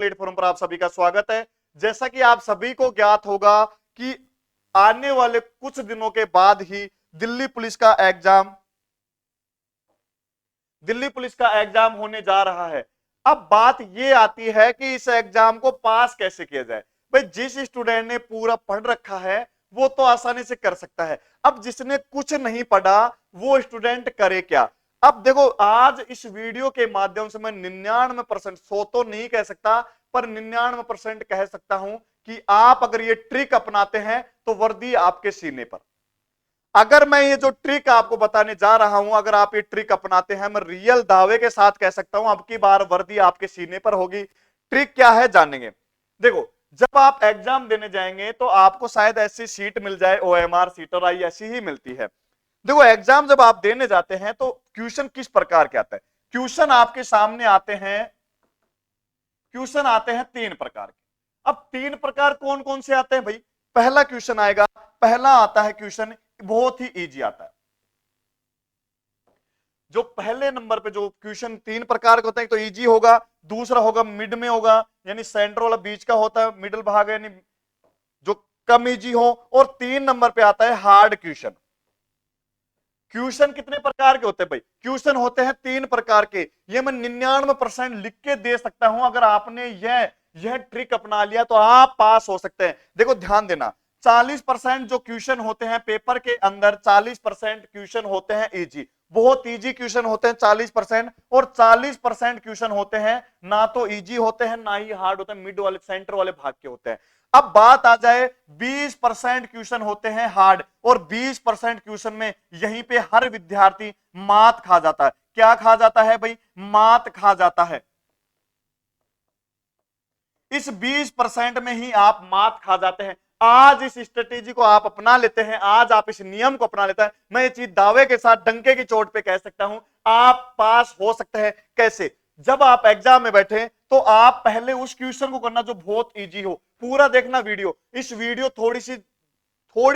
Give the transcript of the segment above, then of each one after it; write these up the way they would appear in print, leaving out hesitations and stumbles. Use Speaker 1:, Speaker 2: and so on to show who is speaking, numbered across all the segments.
Speaker 1: Platform पर आप सभी का स्वागत है। जैसा कि आप सभी को ज्ञात होगा कि आने वाले कुछ दिनों के बाद ही दिल्ली पुलिस का एग्जाम होने जा रहा है। अब बात यह आती है कि इस एग्जाम को पास कैसे किया जाए। भाई जिस स्टूडेंट ने पूरा पढ़ रखा है वो तो आसानी से कर सकता है। अब जिसने कुछ नहीं पढ़ा वो स्टूडेंट करे क्या। अब देखो आज इस वीडियो के माध्यम से मैं 99% 100 तो नहीं कह सकता पर 99% कह सकता हूं कि आप अगर ये ट्रिक अपनाते हैं तो वर्दी आपके सीने पर। अगर मैं ये जो ट्रिक आपको बताने जा रहा हूं अगर आप ये ट्रिक अपनाते हैं मैं रियल दावे के साथ कह सकता हूं अब की बार वर्दी आपके सीने पर होगी। ट्रिक क्या है जानेंगे। देखो जब आप एग्जाम देने जाएंगे तो आपको शायद ऐसी सीट मिल जाए OMR सीट और आई ऐसी ही मिलती है। देखो एग्जाम जब आप देने जाते हैं तो क्वेश्चन किस प्रकार के आता है। क्वेश्चन आपके सामने आते हैं तीन प्रकार के। अब तीन प्रकार कौन कौन से आते हैं भाई। पहला क्वेश्चन आएगा, पहला आता है क्वेश्चन बहुत ही इजी आता है। जो पहले नंबर पे जो क्वेश्चन तीन प्रकार के होते हैं तो इजी होगा, दूसरा होगा मिड में होगा यानी सेंटर वाला बीच का होता है, मिडिल भाग यानी जो कम इजी हो, और तीन नंबर पे आता है हार्ड क्वेश्चन। क्वेश्चन कितने प्रकार के होते हैं भाई। क्वेश्चन होते हैं तीन प्रकार के। ये मैं 99% लिख के दे सकता हूं। अगर आपने यह ट्रिक अपना लिया तो आप पास हो सकते हैं। देखो ध्यान देना 40% जो क्वेश्चन होते हैं पेपर के अंदर 40% क्वेश्चन होते हैं इजी, बहुत इजी क्वेश्चन होते हैं 40%, और 40% क्वेश्चन होते हैं ना तो इजी होते हैं ना ही हार्ड होते हैं, मिड वाले सेंटर वाले भाग के होते हैं। अब बात आ जाए 20% क्वेश्चन होते हैं हार्ड, और 20% क्वेश्चन में यहीं पे हर विद्यार्थी मात खा जाता है। क्या खा जाता है भाई, मात खा जाता है। इस 20% में ही आप मात खा जाते हैं। आज इस स्ट्रेटेजी को आप अपना लेते हैं, आज आप इस नियम को अपना लेते हैं, मैं ये चीज दावे के साथ डंके की चोट पे कह सकता हूं आप पास हो सकते हैं। कैसे, जब आप एग्जाम में बैठे तो आप पहले उस क्वेश्चन को करना जो बहुत इजी हो। पूरा देखना वीडियो, इस वीडियो थोड़ी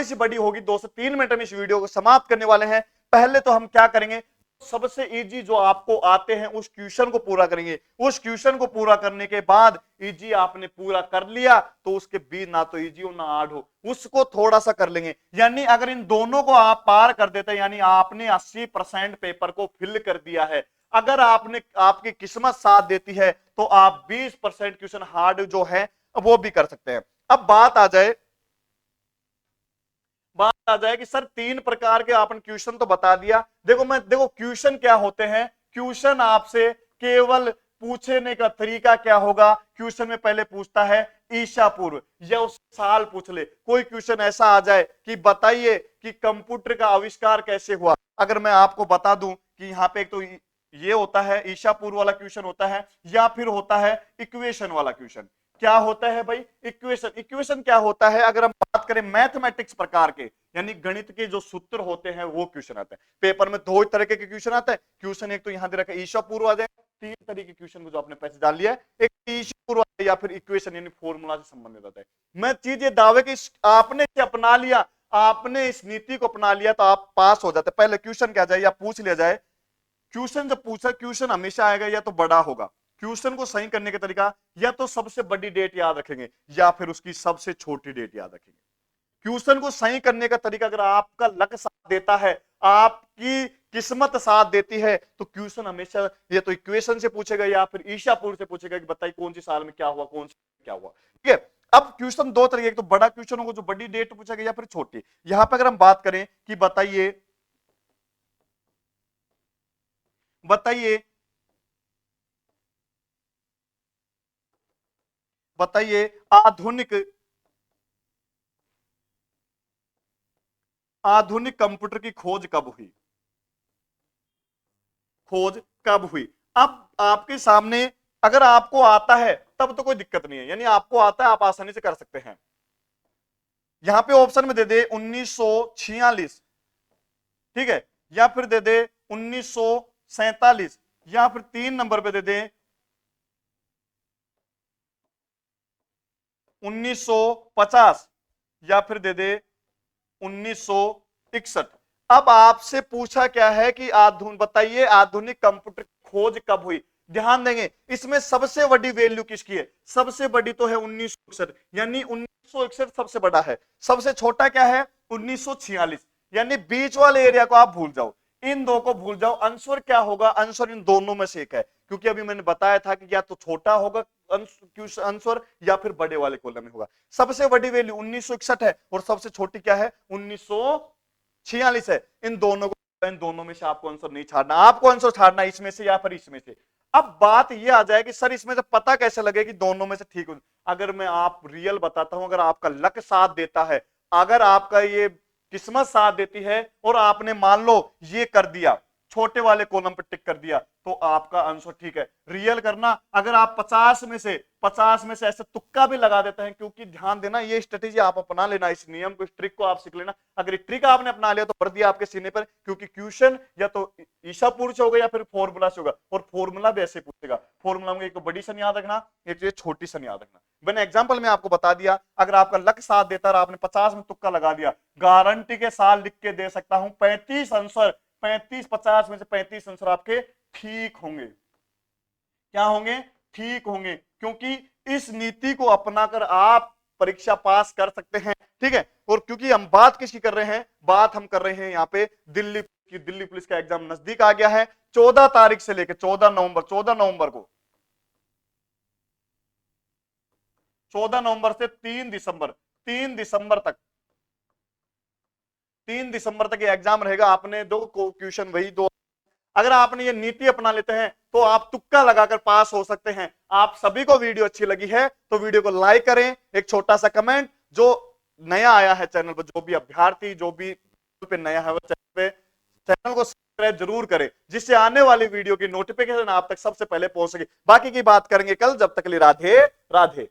Speaker 1: सी बड़ी होगी, 2 से 3 मिनट में इस वीडियो को समाप्त करने वाले हैं। पहले तो हम क्या करेंगे, सबसे इजी जो आपको आते हैं उस क्वेश्चन को पूरा करेंगे। उस क्वेश्चन को पूरा करने के बाद इजी आपने पूरा कर लिया तो उसके बीच ना तो इजी हो ना हार्ड हो, उसको थोड़ा सा कर लेंगे। यानी अगर इन दोनों को आप पार कर देते हैं यानी आपने 80% पेपर को फिल कर दिया है। अगर आपकी किस्मत साथ देती है तो आप 20% क्वेश्चन हार्ड जो है वो भी कर सकते हैं। अब बात आ जाए कि सर तीन प्रकार के आपने क्वेश्चन तो बता दिया। देखो क्वेश्चन क्या होते हैं। क्वेश्चन आपसे केवल पूछने का तरीका क्या होगा। क्वेश्चन में पहले पूछता है ईसा पूर्व या उस साल पूछ ले। कोई क्वेश्चन ऐसा आ जाए कि बताइए कि कंप्यूटर का आविष्कार कैसे हुआ। अगर मैं आपको बता दूं कि यहाँ पे एक तो ये होता है ईसा पूर्व वाला क्वेश्चन होता है, या फिर होता है इक्वेशन वाला क्वेश्चन। क्या होता है भाई, इक्वेशन क्या होता है। अगर हम बात करें मैथमेटिक्स प्रकार के यानी गणित के जो सूत्र होते हैं वो क्वेश्चन आते हैं। पेपर में दो तरह के क्वेश्चन आते हैं। क्वेश्चन एक तो यहां दे रखा है ईसा पूर्व आ जाएगा, तीन तरह के क्वेश्चन को जो आपने पैसे डाल लिया है, एक ईसा पूर्व या फिर इक्वेशन यानी फॉर्मूला से संबंधित होता है। मैं चीज ये दावे कि आपने अपना लिया, आपने इस नीति को अपना लिया तो आप पास हो जाते। पहले क्वेश्चन क्या जाए या पूछ लिया जाए। क्वेश्चन जब पूछा क्वेश्चन हमेशा आएगा या तो बड़ा होगा। क्वेश्चन को सही करने का तरीका या तो सबसे बड़ी डेट याद रखेंगे या फिर उसकी सबसे छोटी डेट याद रखेंगे। क्वेश्चन को सही करने का तरीका अगर आपका लक साथ देता है, आपकी किस्मत साथ देती है तो क्वेश्चन हमेशा या तो इक्वेशन से पूछेगा या फिर ईशापुर से पूछेगा कि बताइए कौन सी साल में क्या हुआ, कौन सी क्या हुआ। ठीक है। अब क्वेश्चन दो तरीके, एक तो बड़ा क्वेश्चन होगा जो बड़ी डेट पूछेगा या फिर छोटी। यहां पर अगर हम बात करें कि बताइए बताइए आधुनिक कंप्यूटर की खोज कब हुई। खोज कब हुई। अब आपके सामने अगर आपको आता है तब तो कोई दिक्कत नहीं है, यानी आपको आता है आप आसानी से कर सकते हैं। यहां पे ऑप्शन में दे दे 1946, ठीक है, या फिर दे दे 1947, या फिर 3 नंबर पे दे दे 1950, या फिर दे दे 1961। अब आपसे पूछा क्या है कि बताइए आधुनिक कंप्यूटर खोज कब हुई। ध्यान देंगे इसमें सबसे बड़ी वैल्यू किसकी है, सबसे बड़ी तो है 1961, यानी 1961 सबसे बड़ा है, सबसे छोटा क्या है 1946, यानी बीच वाले एरिया को आप भूल जाओ, इन दो को भूल जाओ। आंसर क्या होगा, आंसर इन दोनों में से एक है, क्योंकि अभी मैंने बताया था कि या तो छोटा होगा आंसर या फिर बड़े वाले कॉलम में होगा। सबसे बड़ी वैल्यू 1961 है और सबसे छोटी क्या है 1946 है। इन दोनों में से आपको आंसर नहीं छाड़ना, आपको आंसर छाड़ना इसमें से या फिर इसमें से। अब बात ये आ जाए कि सर इसमें से पता कैसे लगे कि दोनों में से ठीक हो। अगर मैं आप रियल बताता हूं, अगर आपका लक साथ देता है, अगर आपका ये किस्मत साथ देती है और आपने मान लो ये कर दिया, छोटे वाले कॉलम पे टिक कर दिया, तो आपका आंसर ठीक है। रियल करना, अगर आप 50 में से ऐसे तुक्का भी लगा देते हैं, क्योंकि ध्यान देना ये स्ट्रेटेजी आप अपना लेना, इस नियम को, इस ट्रिक को आप सीख लेना। अगर ट्रिक आपने अपना लिया तो भर दिया आपके सीने पर, क्योंकि क्वेश्चन या तो ईसा पुरुष होगा या फिर फॉर्मूला से होगा, और फॉर्मूला भी ऐसे पूछेगा। फॉर्मूला में एक तो बड़ी सन याद रखना, एक छोटी सन याद रखना। मैंने एग्जाम्पल में आपको बता दिया, अगर आपका लक साथ देता और आपने 50 में तुक्का लगा दिया, गारंटी के साथ लिख के दे सकता हूं 35 आंसर, 50 में से 35 आंसर आपके ठीक होंगे। क्या होंगे, ठीक होंगे, क्योंकि इस नीति को अपनाकर आप परीक्षा पास कर सकते हैं, ठीक है। और क्योंकि हम बात किसकी कर रहे हैं, बात हम कर रहे हैं यहाँ पे दिल्ली की, दिल्ली पुलिस का एग्जाम नजदीक आ गया है। 14 तारीख से लेकर 14 नवंबर 14 नवंबर से 3 दिसंबर तक ये एग्जाम रहेगा। आपने दो क्वेश्चन वही दो, अगर आपने ये नीति अपना लेते हैं तो आप तुक्का लगाकर पास हो सकते हैं। आप सभी को वीडियो अच्छी लगी है तो वीडियो को लाइक करें, एक छोटा सा कमेंट, जो नया आया है चैनल पर, जो भी अभ्यर्थी जो भी पे नया है वो चैनल को सब्सक्राइब जरूर करें, जिससे आने वाली वीडियो की नोटिफिकेशन आप तक सबसे पहले पहुंच सके। बाकी की बात करेंगे कल, जब तक के लिए राधे राधे।